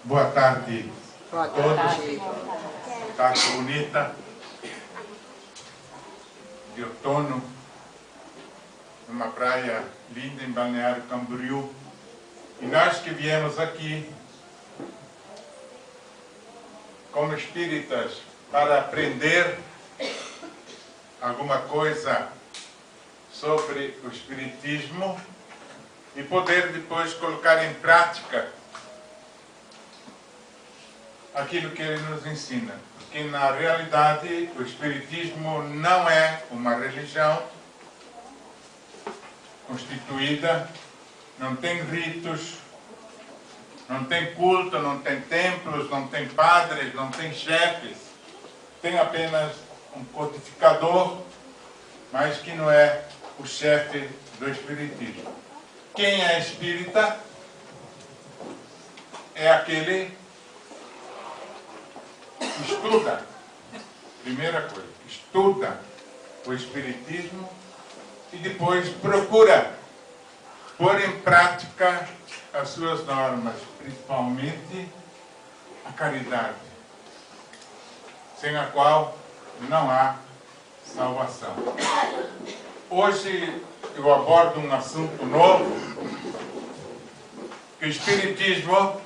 Boa tarde a todos. Tarde bonita, de outono, numa praia linda em Balneário Camboriú. E nós que viemos aqui como espíritas para aprender alguma coisa sobre o espiritismo e poder depois colocar em prática aquilo que ele nos ensina. Porque na realidade o espiritismo não é uma religião constituída, não tem ritos, não tem culto, não tem templos, não tem padres, não tem chefes. Tem apenas um codificador, mas que não é o chefe do espiritismo. Quem é espírita é aquele que estuda, primeira coisa, estuda o espiritismo e depois procura pôr em prática as suas normas, principalmente a caridade, sem a qual não há salvação. Hoje eu abordo um assunto novo, que o espiritismo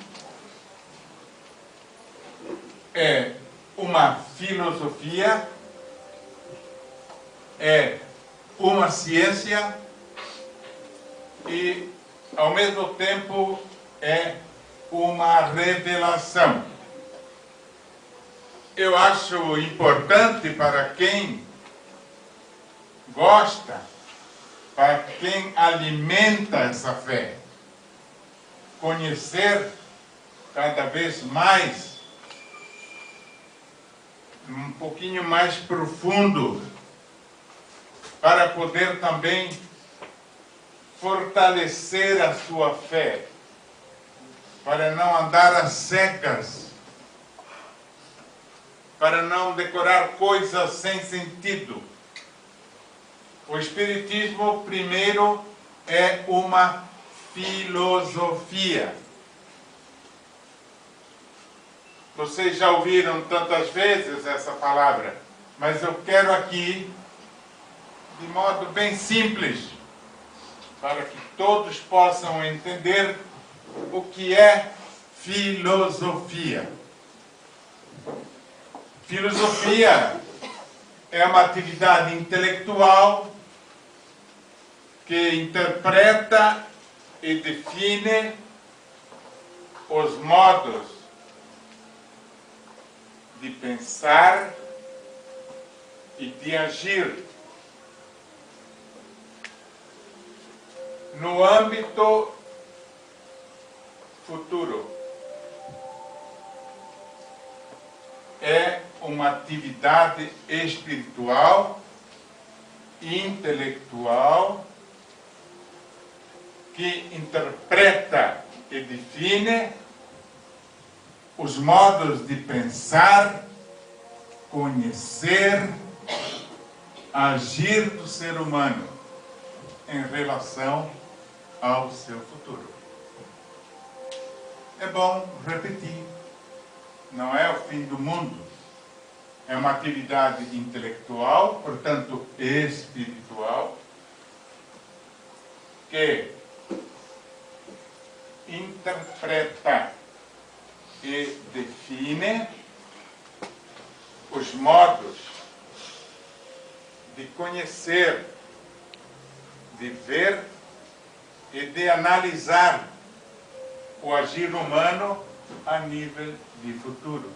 é uma filosofia, é uma ciência e, ao mesmo tempo, é uma revelação. Eu acho importante para quem gosta, para quem alimenta essa fé, conhecer cada vez mais, um pouquinho mais profundo, para poder também fortalecer a sua fé, para não andar às cegas, para não decorar coisas sem sentido. O espiritismo, primeiro, é uma filosofia. Vocês já ouviram tantas vezes essa palavra, mas eu quero aqui, de modo bem simples, para que todos possam entender o que é filosofia. Filosofia é uma atividade intelectual que interpreta e define os modos de pensar e de agir no âmbito futuro. É uma atividade espiritual, intelectual, que interpreta e define os modos de pensar, conhecer, agir do ser humano em relação ao seu futuro. É bom repetir, não é o fim do mundo. É uma atividade intelectual, portanto espiritual, que interpreta e define os modos de conhecer, de ver e de analisar o agir humano a nível de futuro.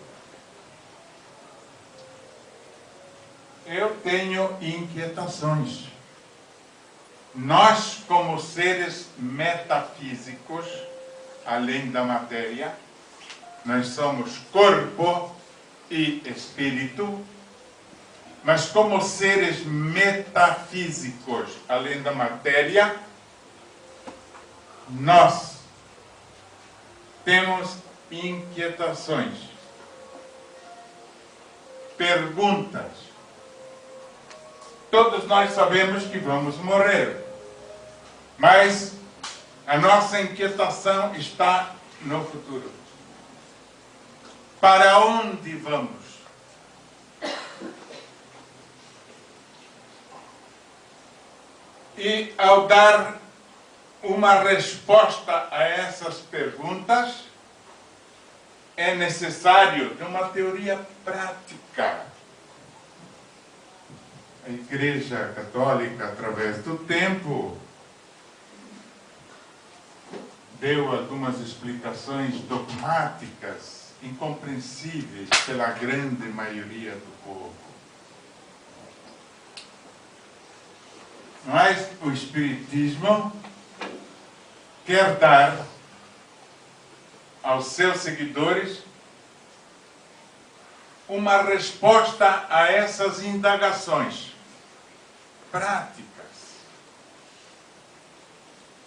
Eu tenho inquietações. Nós, como seres metafísicos, além da matéria, nós somos corpo e espírito, mas como seres metafísicos, além da matéria, nós temos inquietações, perguntas. Todos nós sabemos que vamos morrer, mas a nossa inquietação está no futuro. para onde vamos? E ao dar uma resposta a essas perguntas, é necessário de uma teoria prática. A Igreja Católica, através do tempo, deu algumas explicações dogmáticas, incompreensíveis pela grande maioria do povo. Mas o Espiritismo quer dar aos seus seguidores uma resposta a essas indagações práticas,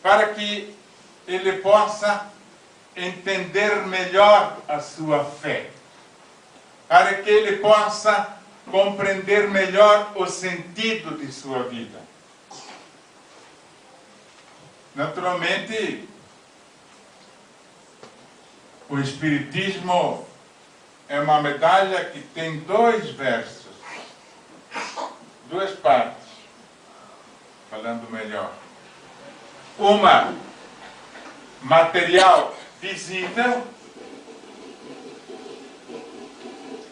para que ele possa entender melhor a sua fé, para que ele possa compreender melhor o sentido de sua vida. Naturalmente, o Espiritismo é uma medalha que tem dois versos, duas partes, falando melhor. Uma material visível,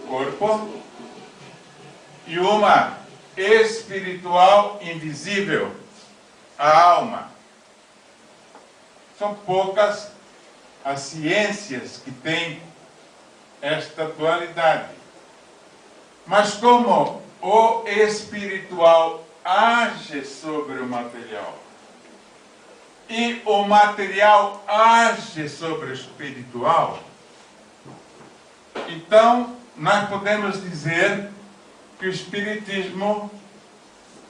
corpo, e uma espiritual invisível, a alma. São poucas as ciências que têm esta dualidade. Mas como o espiritual age sobre o material e o material age sobre o espiritual, então nós podemos dizer que o Espiritismo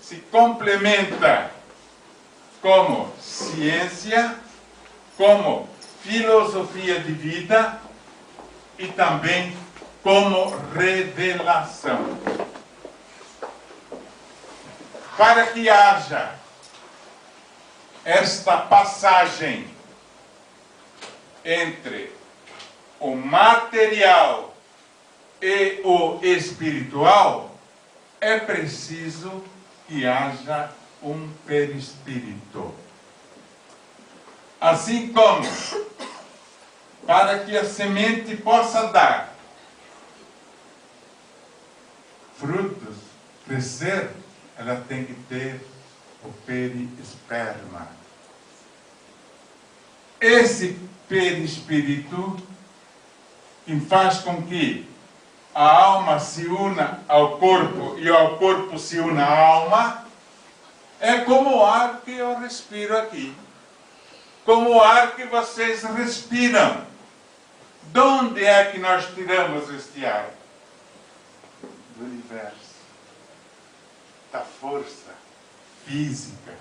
se complementa como ciência, como filosofia de vida e também como revelação. Para que haja esta passagem entre o material e o espiritual, é preciso que haja um perispírito. Assim como, para que a semente possa dar frutos, crescer, ela tem que ter o periesperma. Esse perispírito que faz com que a alma se una ao corpo e ao corpo se una à alma, é como o ar que eu respiro aqui. Como o ar que vocês respiram. De onde é que nós tiramos este ar? Do universo. Da força física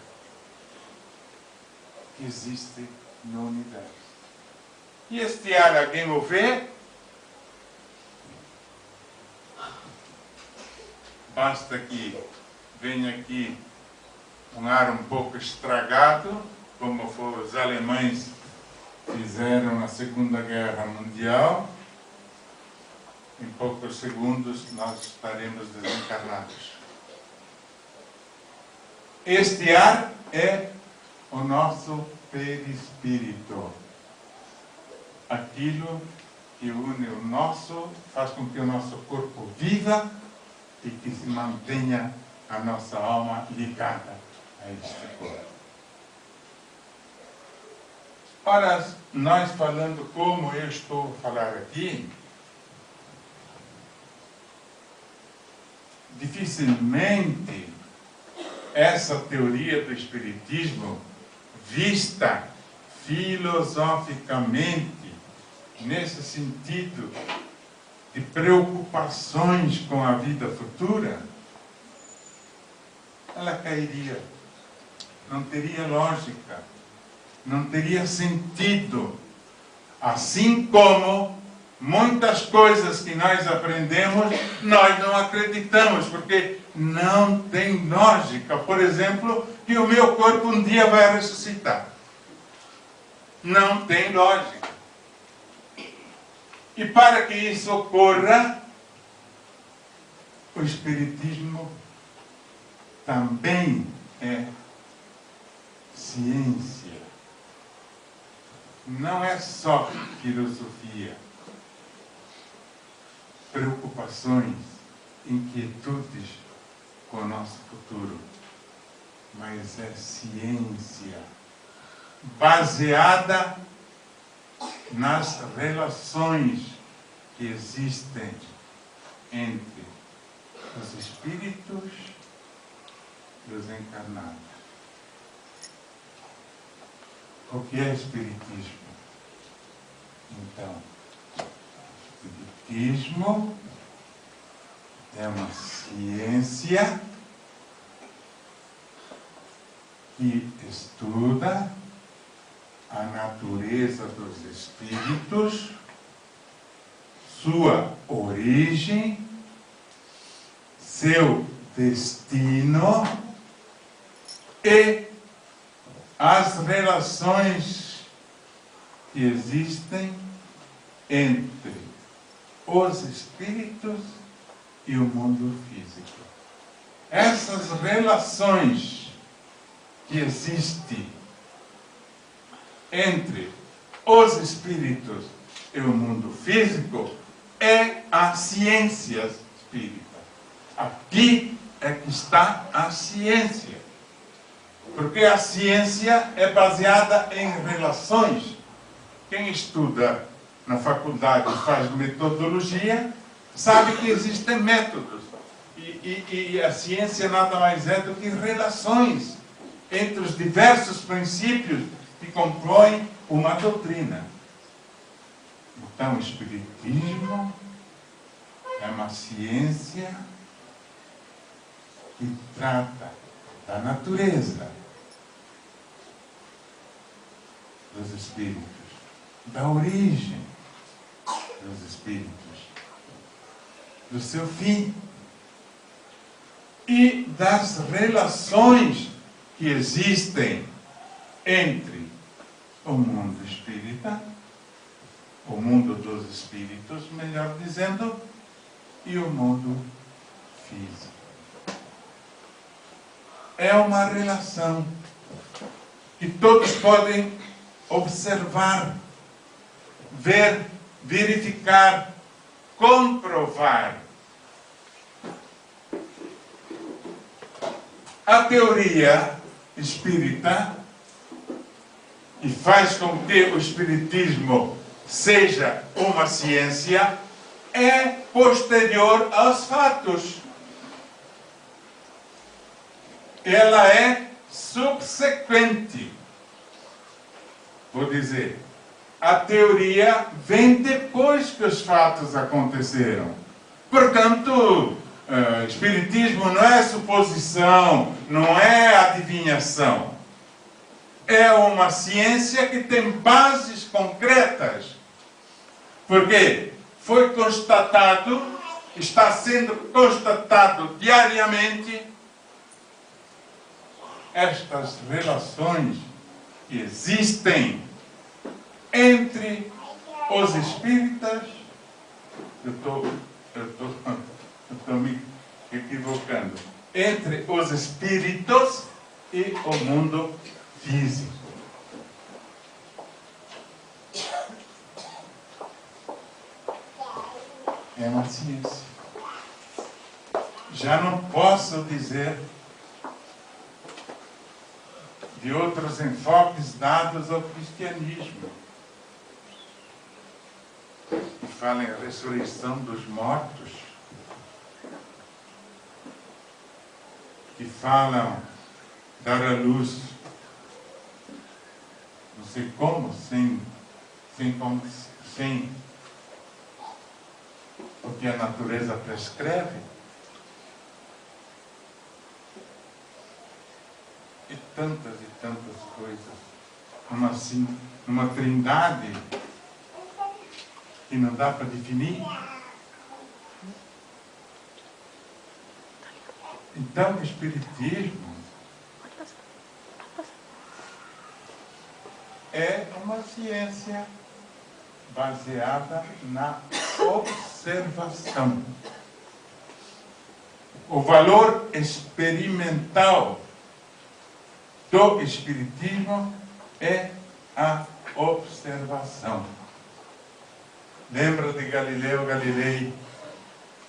que existe no universo. E este ar, alguém o vê? Basta que venha aqui um ar um pouco estragado, como os alemães fizeram na Segunda Guerra Mundial. Em poucos segundos nós estaremos desencarnados. Este ar é o nosso perispírito. Aquilo que une o nosso, faz com que o nosso corpo viva e que se mantenha a nossa alma ligada a este corpo. Ora, nós falando como eu estou a falar aqui, dificilmente essa teoria do Espiritismo, vista filosoficamente, nesse sentido de preocupações com a vida futura, ela cairia. Não teria lógica, não teria sentido. Assim como muitas coisas que nós aprendemos, nós não acreditamos, porque não tem lógica. Por exemplo, que o meu corpo um dia vai ressuscitar. Não tem lógica. E para que isso ocorra, o Espiritismo também é ciência. Não é só filosofia, preocupações, inquietudes com o nosso futuro, mas é ciência baseada nas relações que existem entre os espíritos e os encarnados. O que é Espiritismo? Então, Espiritismo é uma ciência que estuda a natureza dos espíritos, sua origem, seu destino e as relações que existem entre os espíritos e o mundo físico. Essas relações que existem entre os espíritos e o mundo físico é a ciência espírita. Aqui é que está a ciência. Porque a ciência é baseada em relações. Quem estuda na faculdade e faz metodologia, sabe que existem métodos. E a ciência nada mais é do que relações entre os diversos princípios que compõem uma doutrina. Então, o Espiritismo é uma ciência que trata da natureza dos espíritos, da origem dos espíritos, do seu fim e das relações que existem entre o mundo espírita, o mundo dos espíritos, melhor dizendo, e o mundo físico. É uma relação que todos podem observar, ver, verificar, comprovar. A teoria espírita, que faz com que o espiritismo seja uma ciência, é posterior aos fatos. Ela é subsequente. Vou dizer, a teoria vem depois que os fatos aconteceram. Portanto, Espiritismo não é suposição, não é adivinhação. É uma ciência que tem bases concretas. Porque foi constatado, está sendo constatado diariamente estas relações que existem entre os espíritas. Eu estou me equivocando. Entre os espíritos e o mundo físico. É uma ciência. Já não posso dizer de outros enfoques dados ao cristianismo, que falam em ressurreição dos mortos, que falam dar à luz, não sei como, sem o que a natureza prescreve. E tantas coisas, numa trindade que não dá para definir. Então, o Espiritismo é uma ciência baseada na observação. O valor experimental do Espiritismo é a observação. Lembra de Galileu Galilei,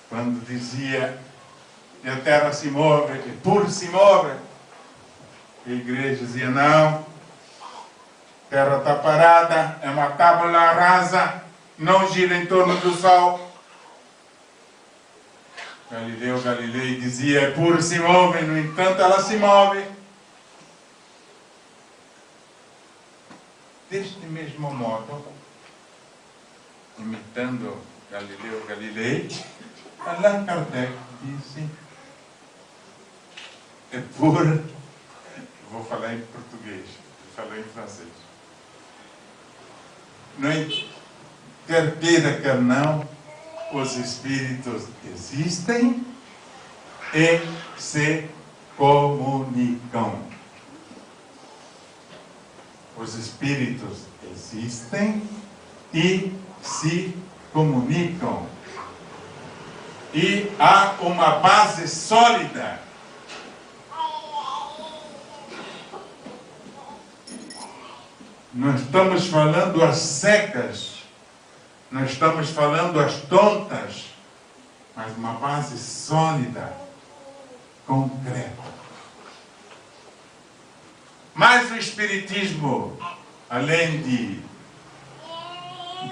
quando dizia que a Terra se move, e por se move? A igreja dizia, não, a Terra está parada, é uma tábua rasa, não gira em torno do Sol. Galileu Galilei dizia, é por se move, no entanto ela se move. Deste mesmo modo, imitando Galileu Galilei, Allan Kardec disse, é por... Vou falar em português, vou falar em francês. Não quer queira, quer não, os espíritos existem e se comunicam. Os espíritos existem e se comunicam. E há uma base sólida. Não estamos falando às cegas, não estamos falando às tontas, mas uma base sólida, concreta. Mas o Espiritismo, além de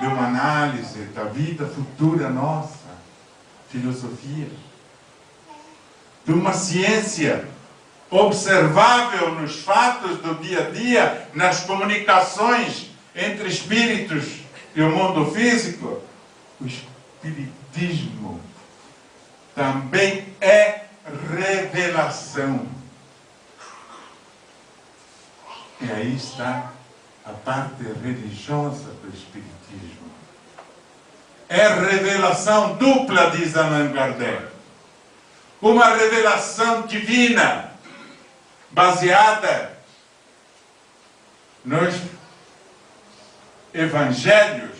uma análise da vida futura nossa, filosofia, de uma ciência observável nos fatos do dia a dia, nas comunicações entre espíritos e o mundo físico, o Espiritismo também é revelação. E aí está a parte religiosa do Espiritismo. É revelação dupla, diz Allan Kardec. Uma revelação divina, baseada nos evangelhos,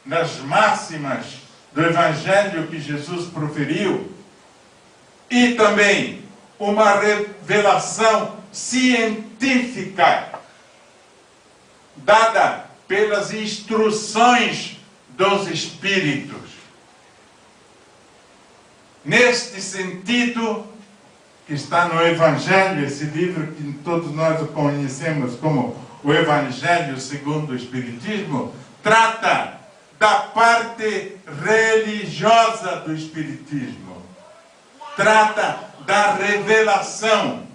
nas máximas do evangelho que Jesus proferiu, e também uma revelação científica, dada pelas instruções dos Espíritos. Neste sentido, que está no Evangelho, esse livro que todos nós conhecemos como o Evangelho segundo o Espiritismo, trata da parte religiosa do Espiritismo. Trata da revelação.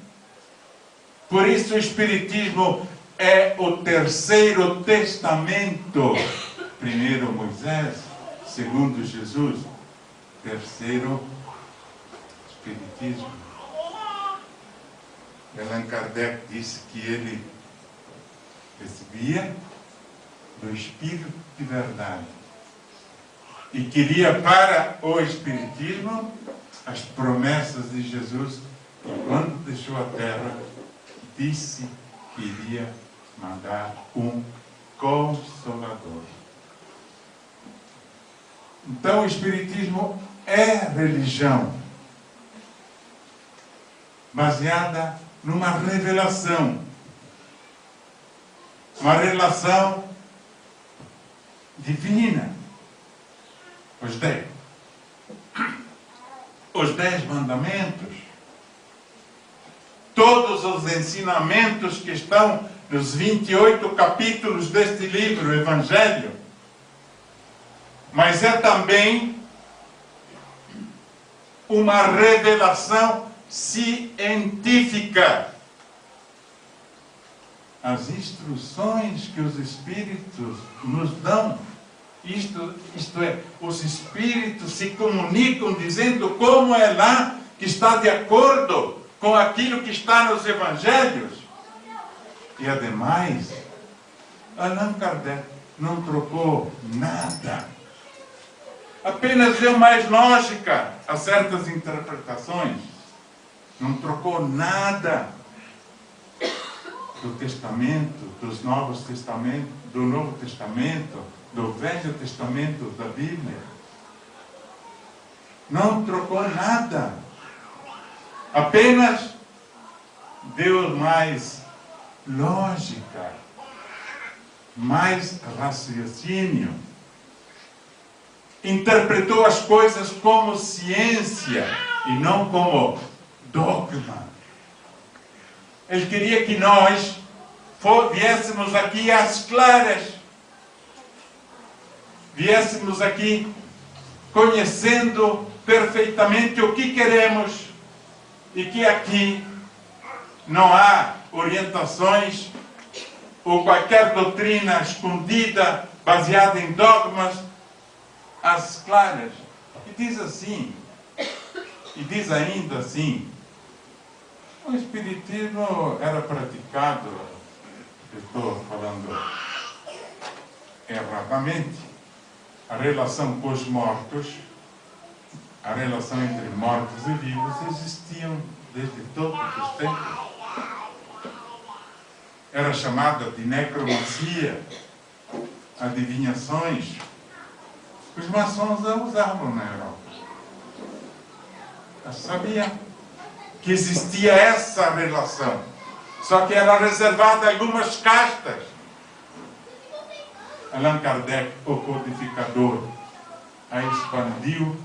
Por isso o Espiritismo é o terceiro testamento. Primeiro Moisés, segundo Jesus, terceiro Espiritismo. Allan Kardec disse que ele recebia do Espírito de verdade e queria para o Espiritismo as promessas de Jesus, que quando deixou a terra disse que iria mandar um Consolador. Então o Espiritismo é religião baseada numa revelação, uma relação divina. Os 10 mandamentos, todos os ensinamentos que estão nos 28 capítulos deste livro, o Evangelho, mas é também uma revelação científica. As instruções que os Espíritos nos dão, isto é, os Espíritos se comunicam dizendo como é lá que está de acordo com aquilo que está nos Evangelhos. E ademais, Allan Kardec não trocou nada. Apenas deu mais lógica a certas interpretações. Não trocou nada. do Testamento, dos Novos Testamentos, do Novo Testamento, do Velho Testamento da Bíblia. Não trocou nada. Apenas deu mais lógica, mais raciocínio. Interpretou as coisas como ciência e não como dogma. Ele queria que nós viéssemos aqui às claras. Viéssemos aqui conhecendo perfeitamente o que queremos e que aqui não há orientações ou qualquer doutrina escondida, baseada em dogmas, às claras. E diz assim, e diz ainda assim, o Espiritismo era praticado, estou falando erradamente, a relação com os mortos, a relação entre mortos e vivos existiam desde todos os tempos. Era chamada de necromancia, adivinhações. Os maçons a usavam na Europa. Eu sabia que existia essa relação, só que era reservada a algumas castas. Allan Kardec, o codificador, a expandiu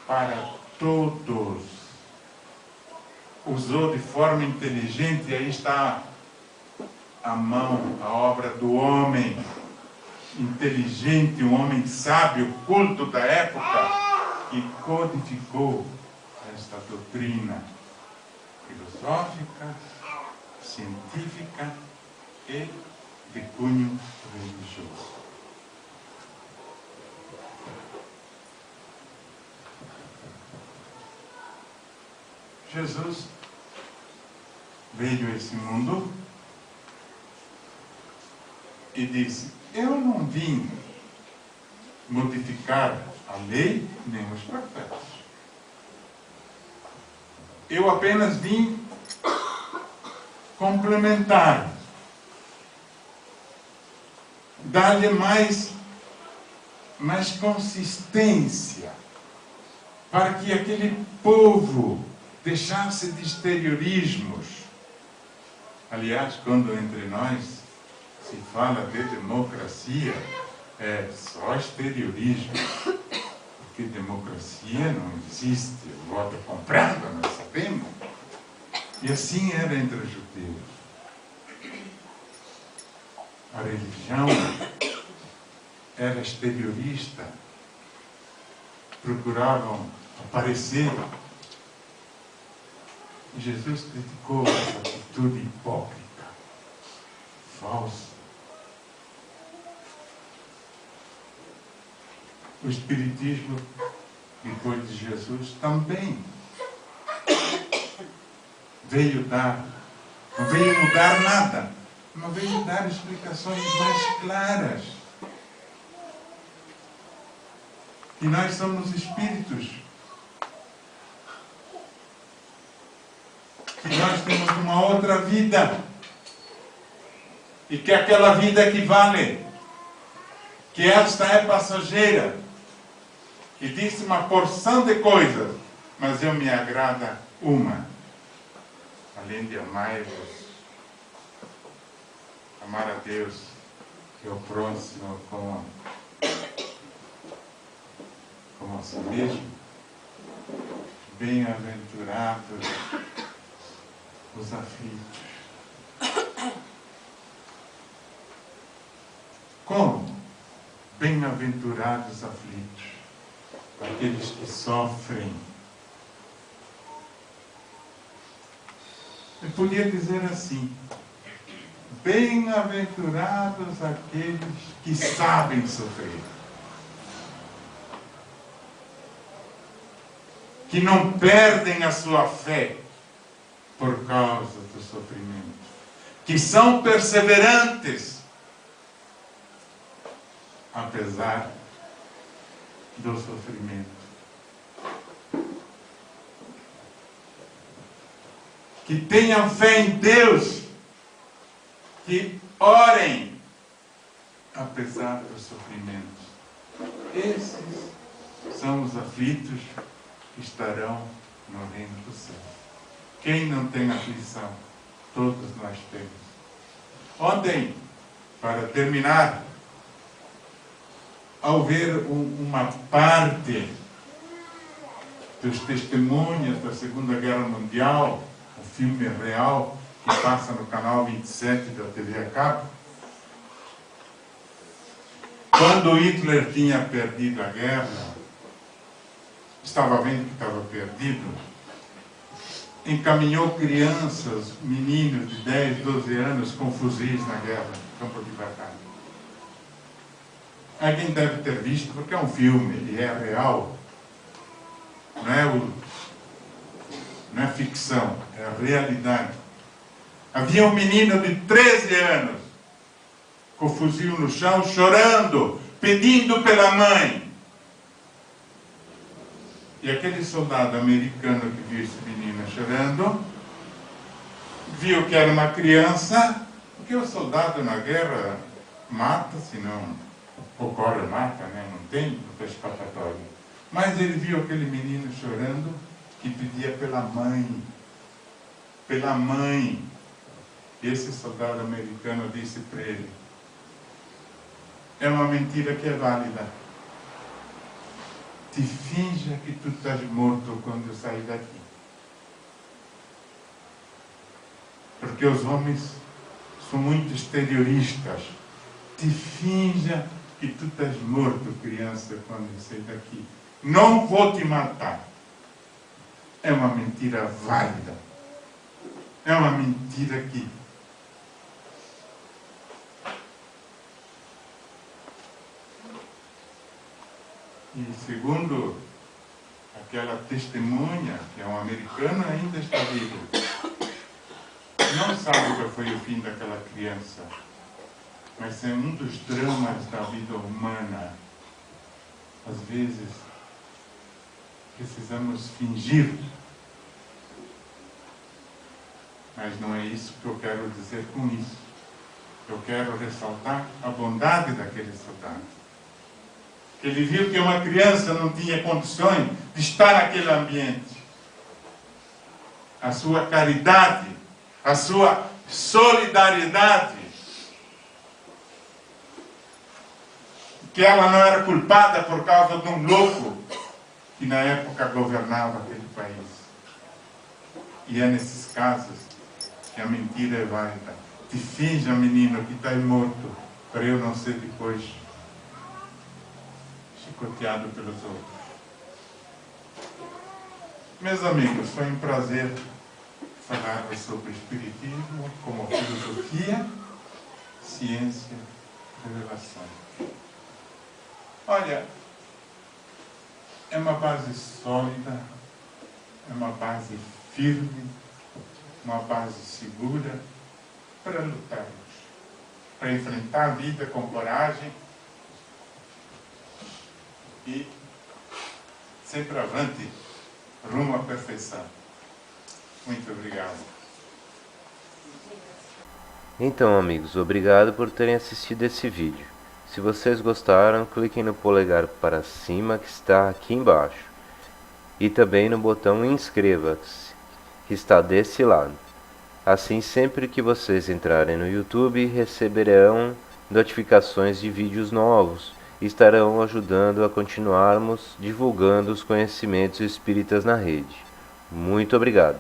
para todos. Usou de forma inteligente, e aí está a mão, a obra do homem inteligente, um homem sábio, culto da época, que codificou esta doutrina filosófica, científica e de cunho religioso. Jesus veio a esse mundo e disse: eu não vim modificar a lei nem os profetas. Eu apenas vim complementar, dar-lhe mais consistência, para que aquele povo deixasse de exteriorismos. Aliás, quando entre nós se fala de democracia, é só exteriorismo, porque democracia não existe. O voto é comprado, nós sabemos. E assim era entre os judeus. A religião era exteriorista, procuravam aparecer. E Jesus criticou essa atitude hipócrita, falsa. O Espiritismo, depois de Jesus, também veio dar, não veio mudar nada, não veio dar explicações mais claras. Que nós somos espíritos, que nós temos uma outra vida, e que aquela vida equivale, que esta é passageira, que disse uma porção de coisas, mas eu me agrada uma, além de amar-vos, amar a Deus e ao próximo como a si mesmo. Bem-aventurados os aflitos. Como? Bem-aventurados os aflitos, aqueles que sofrem. Eu podia dizer assim: bem-aventurados aqueles que sabem sofrer, que não perdem a sua fé por causa do sofrimento, que são perseverantes apesar do sofrimento, que tenham fé em Deus que orem apesar dos sofrimentos. Esses são os aflitos que estarão no reino do céu. Quem não tem aflição? Todos nós temos. Ontem, para terminar, ao ver uma parte dos testemunhas da Segunda Guerra Mundial, um filme real que passa no canal 27 da TV a cabo, quando Hitler tinha perdido a guerra, estava vendo que estava perdido, encaminhou crianças, meninos de 10, 12 anos com fuzis na guerra, no campo de batalha. Alguém deve ter visto, porque é um filme, ele é real. Não é ficção, é a realidade. Havia um menino de 13 anos, com o fuzil no chão, chorando, pedindo pela mãe. E aquele soldado americano que viu esse menino chorando, viu que era uma criança, porque o soldado na guerra mata, senão o coro mata, né? Não tem escapatória. Mas ele viu aquele menino chorando que pedia pela mãe. Pela mãe. E esse soldado americano disse para ele: é uma mentira que é válida. Te finja que tu estás morto quando eu sair daqui. Porque os homens são muito exterioristas. Te finja que tu estás morto, criança, quando eu sair daqui. Não vou te matar. É uma mentira válida. É uma mentira que e segundo aquela testemunha, que é um americano, ainda está vivo. Não sabe qual foi o fim daquela criança, mas é um dos dramas da vida humana. Às vezes, precisamos fingir, mas não é isso que eu quero dizer com isso. Eu quero ressaltar a bondade daquele soldado. Ele viu que uma criança não tinha condições de estar naquele ambiente. A sua caridade, a sua solidariedade, que ela não era culpada por causa de um louco que na época governava aquele país. E é nesses casos que a mentira é válida. Te finja, menino, que está morto, para eu não ser depois chicoteado pelos outros. Meus amigos, foi um prazer falar sobre Espiritismo como filosofia, ciência, revelação. Olha, é uma base sólida, é uma base firme, uma base segura para lutarmos, para enfrentar a vida com coragem e sempre avante, rumo à perfeição. Muito obrigado. Então, amigos, obrigado por terem assistido esse vídeo. Se vocês gostaram, cliquem no polegar para cima que está aqui embaixo. E também no botão inscreva-se, que está desse lado. Assim, sempre que vocês entrarem no YouTube, receberão notificações de vídeos novos e estarão ajudando a continuarmos divulgando os conhecimentos espíritas na rede. Muito obrigado.